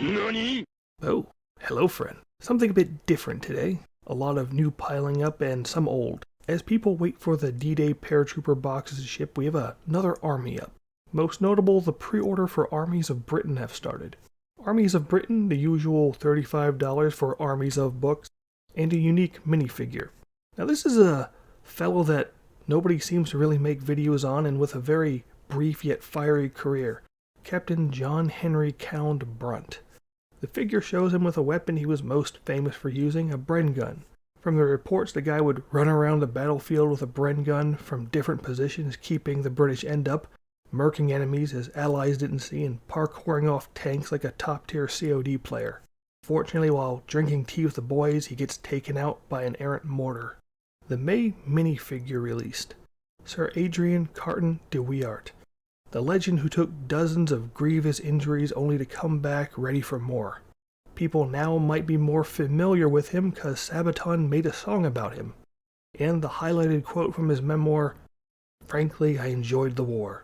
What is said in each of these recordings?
NANI? Oh, hello friend. Something a bit different today. A lot of new piling up and some old. As people wait for the D-Day paratrooper boxes to ship, we have another army up. Most notable, the pre-order for Armies of Britain have started. Armies of Britain, the usual $35 for Armies of books, and a unique minifigure. Now this is a fellow that nobody seems to really make videos on, and with a very brief yet fiery career. Captain John Henry Cound Brunt. The figure shows him with a weapon he was most famous for using, a Bren gun. From the reports, the guy would run around the battlefield with a Bren gun from different positions, keeping the British end up, murking enemies his allies didn't see, and parkouring off tanks like a top-tier COD player. Fortunately, while drinking tea with the boys, he gets taken out by an errant mortar. The May minifigure released. Sir Adrian De Wiart. The legend who took dozens of grievous injuries only to come back ready for more. People now might be more familiar with him because Sabaton made a song about him. And the highlighted quote from his memoir, "Frankly, I enjoyed the war."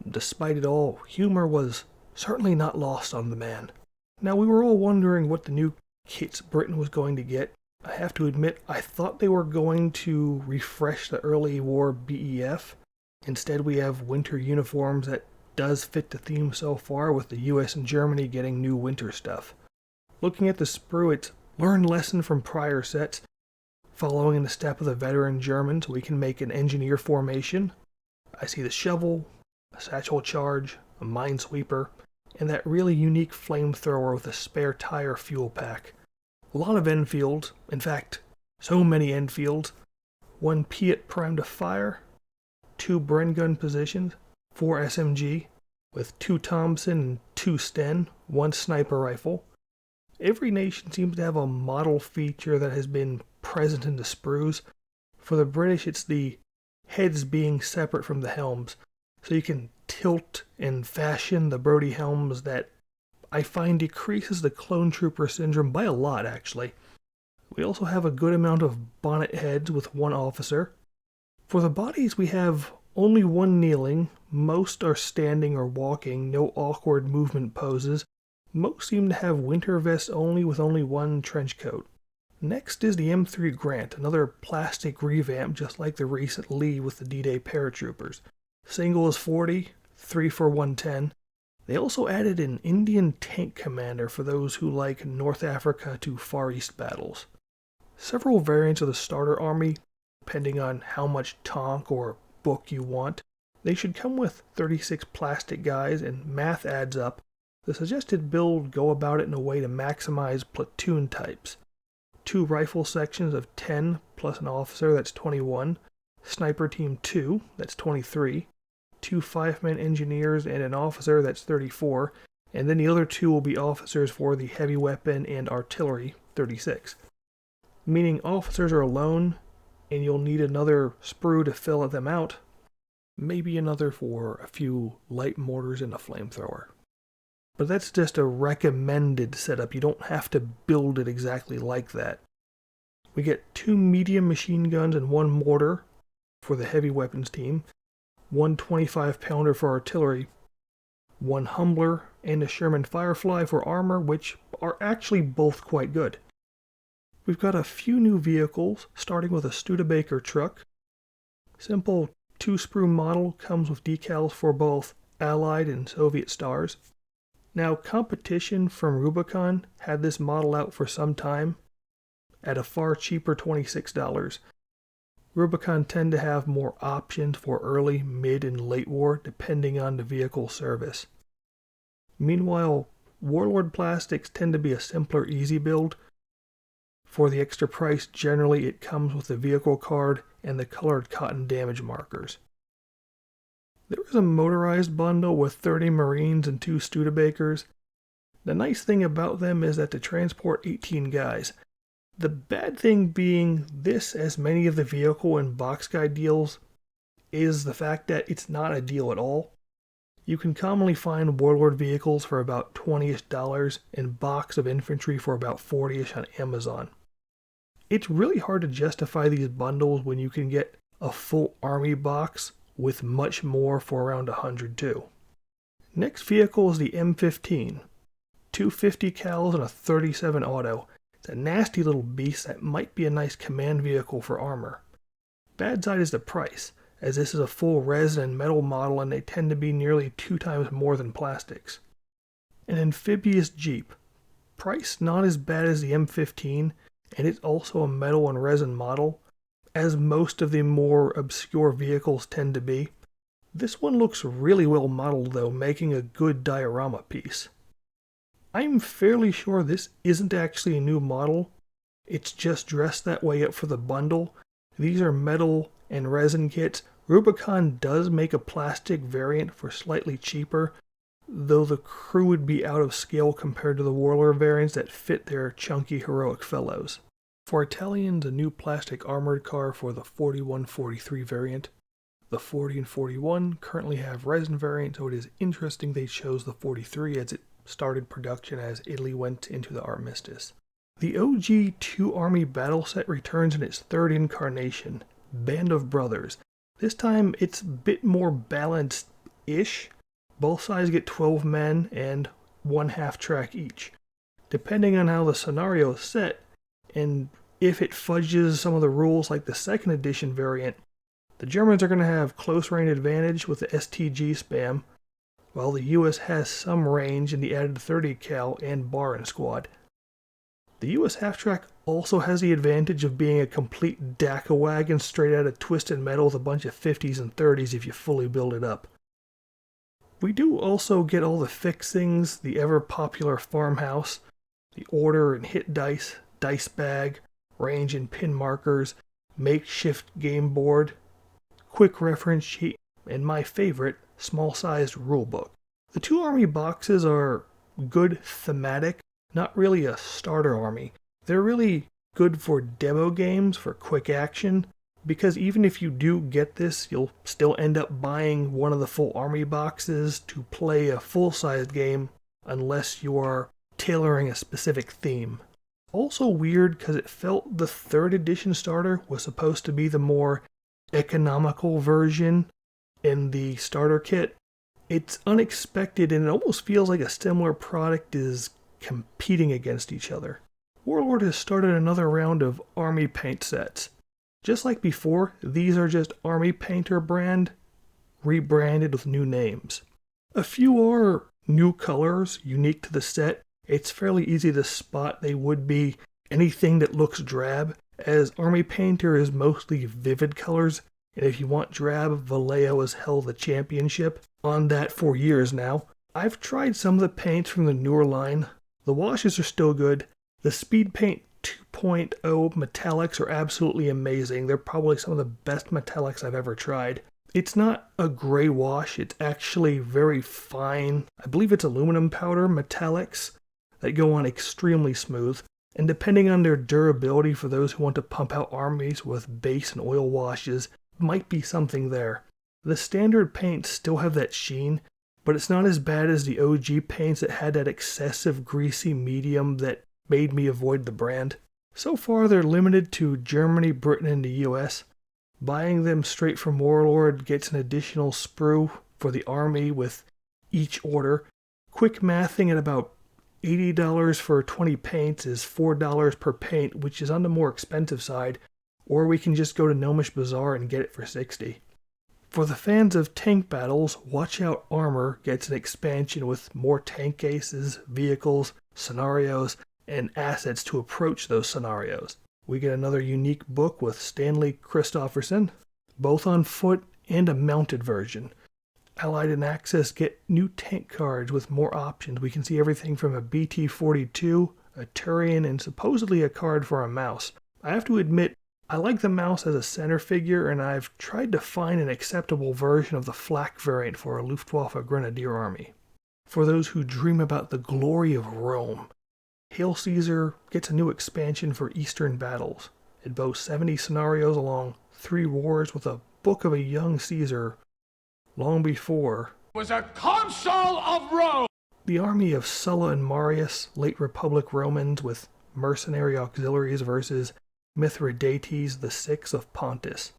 Despite it all, humor was certainly not lost on the man. Now, we were all wondering what the new kits Britain was going to get. I have to admit, I thought they were going to refresh the early war BEF. Instead, we have winter uniforms that does fit the theme so far, with the US and Germany getting new winter stuff. Looking at the sprue, it's learned lesson from prior sets, following in the step of the veteran Germans. We can make an engineer formation. I see the shovel, a satchel charge, a minesweeper, and that really unique flamethrower with a spare tire fuel pack. A lot of Enfields, in fact, so many Enfields. 1 Piat primed to fire, 2 Bren gun positions, 4 SMG, with 2 Thompson and 2 Sten, 1 sniper rifle. Every nation seems to have a model feature that has been present in the sprues. For the British, it's the heads being separate from the helms, so you can tilt and fashion the Brody helms that I find decreases the clone trooper syndrome by a lot, actually. We also have a good amount of bonnet heads with 1 officer. For the bodies, we have only 1 kneeling, most are standing or walking, no awkward movement poses. Most seem to have winter vests only, with only 1 trench coat. Next is the M3 Grant, another plastic revamp just like the recent Lee with the D-Day paratroopers. Single is 40, 3 for 110. They also added an Indian tank commander for those who like North Africa to Far East battles. Several variants of the starter army, depending on how much tOnk or book you want. They should come with 36 plastic guys, and math adds up. The suggested build go about it in a way to maximize platoon types. 2 rifle sections of 10 plus an officer, that's 21. Sniper team 2, that's 23. 2 5-man engineers and an officer, that's 34. And then the other 2 will be officers for the heavy weapon and artillery, 36. Meaning officers are alone, and you'll need another sprue to fill them out. Maybe another for a few light mortars and a flamethrower. But that's just a recommended setup. You don't have to build it exactly like that. We get 2 medium machine guns and 1 mortar for the heavy weapons team, 1 25-pounder for artillery, 1 Humbler, and a Sherman Firefly for armor, which are actually both quite good. We've got a few new vehicles, starting with a Studebaker Truck. Simple 2-sprue model, comes with decals for both Allied and Soviet stars. Now, competition from Rubicon had this model out for some time at a far cheaper $26. Rubicon tend to have more options for early, mid, and late war depending on the vehicle service. Meanwhile, Warlord plastics tend to be a simpler, easy build. For the extra price, generally it comes with the vehicle card and the colored cotton damage markers. There is a motorized bundle with 30 Marines and 2 Studebakers. The nice thing about them is that they transport 18 guys. The bad thing being this, as many of the vehicle and box guide deals, is the fact that it's not a deal at all. You can commonly find Warlord vehicles for about $20ish and box of infantry for about $40ish on Amazon. It's really hard to justify these bundles when you can get a full army box with much more for around $100 too. Next vehicle is the M15. two 50 cals and a 37 auto. It's a nasty little beast that might be a nice command vehicle for armor. Bad side is the price, as this is a full resin and metal model and they tend to be nearly 2 times more than plastics. An amphibious Jeep. Price not as bad as the M15, and it's also a metal and resin model, as most of the more obscure vehicles tend to be. This one looks really well modeled though, making a good diorama piece. I'm fairly sure this isn't actually a new model, it's just dressed that way up for the bundle. These are metal and resin kits. Rubicon does make a plastic variant for slightly cheaper, though the crew would be out of scale compared to the Warlord variants that fit their chunky heroic fellows. For Italians, a new plastic armored car for the 41-43 variant. The 40 and 41 currently have resin variants, so it is interesting they chose the 43 as it started production as Italy went into the Armistice. The OG 2 Army battle set returns in its third incarnation, Band of Brothers. This time it's a bit more balanced-ish. Both sides get 12 men and 1 half-track each. Depending on how the scenario is set, and if it fudges some of the rules like the second edition variant, the Germans are going to have close range advantage with the STG spam, while the US has some range in the added 30 cal and Baron squad. The US half-track also has the advantage of being a complete Dakka wagon straight out of Twisted Metal with a bunch of 50s and 30s if you fully build it up. We do also get all the fixings, the ever-popular farmhouse, the order and hit dice, dice bag, range and pin markers, makeshift game board, quick reference sheet, and my favorite, small-sized rulebook. The 2 army boxes are good thematic, not really a starter army. They're really good for demo games, for quick action, because even if you do get this, you'll still end up buying one of the full army boxes to play a full-sized game unless you are tailoring a specific theme. Also weird because it felt the 3rd edition starter was supposed to be the more economical version in the starter kit. It's unexpected and it almost feels like a similar product is competing against each other. Warlord has started another round of army paint sets. Just like before, these are just Army Painter brand, rebranded with new names. A few are new colors, unique to the set. It's fairly easy to spot they would be anything that looks drab, as Army Painter is mostly vivid colors, and if you want drab, Vallejo has held the championship on that for years now. I've tried some of the paints from the newer line. The washes are still good. The Speed Paint 2.0 metallics are absolutely amazing. They're probably some of the best metallics I've ever tried. It's not a gray wash, it's actually very fine. I believe it's aluminum powder metallics that go on extremely smooth. And depending on their durability for those who want to pump out armies with base and oil washes, might be something there. The standard paints still have that sheen, but it's not as bad as the OG paints that had that excessive greasy medium that made me avoid the brand. So far they're limited to Germany, Britain, and the US. Buying them straight from Warlord gets an additional sprue for the army with each order. Quick mathing at about $80 for 20 paints is $4 per paint, which is on the more expensive side, or we can just go to Gnomish Bazaar and get it for $60. For the fans of tank battles, Watch Out Armor gets an expansion with more tank cases, vehicles, scenarios, and assets to approach those scenarios. We get another unique book with Stanley Christopherson, both on foot and a mounted version. Allied and Axis get new tank cards with more options. We can see everything from a BT-42, a Turian, and supposedly a card for a mouse. I have to admit, I like the mouse as a center figure, and I've tried to find an acceptable version of the flak variant for a Luftwaffe Grenadier Army. For those who dream about the glory of Rome, Hail Caesar gets a new expansion for Eastern battles. It boasts 70 scenarios along 3 wars with a book of a young Caesar long before was a consul of Rome. The army of Sulla and Marius, late Republic Romans with mercenary auxiliaries versus Mithridates VI of Pontus.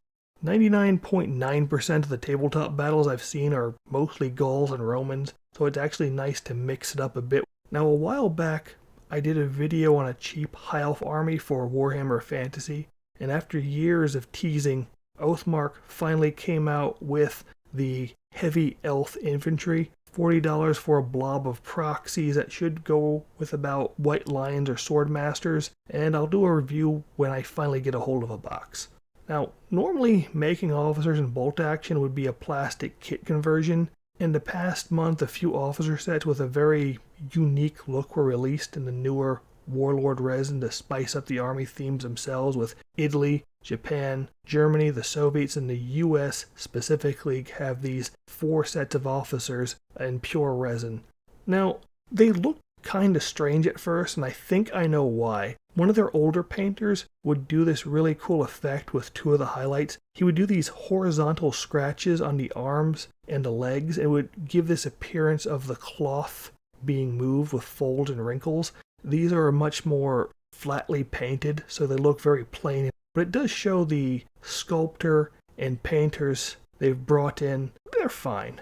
99.9% of the tabletop battles I've seen are mostly Gauls and Romans, so it's actually nice to mix it up a bit Now, a while back, I did a video on a cheap high elf army for Warhammer Fantasy, and after years of teasing, Oathmark finally came out with the heavy elf infantry. $40 for a blob of proxies that should go with about White Lions or Swordmasters, and I'll do a review when I finally get a hold of a box. Now, normally making officers in bolt action would be a plastic kit conversion. In the past month, a few officer sets with a very unique look were released in the newer Warlord resin to spice up the army themes themselves, with Italy, Japan, Germany, the Soviets, and the US specifically have these 4 sets of officers in pure resin. Now, they look kind of strange at first, and I think I know why. One of their older painters would do this really cool effect with 2 of the highlights. He would do these horizontal scratches on the arms and the legs, and would give this appearance of the cloth being moved with folds and wrinkles. These are much more flatly painted, so they look very plain, but it does show the sculptor and painters they've brought in. They're fine.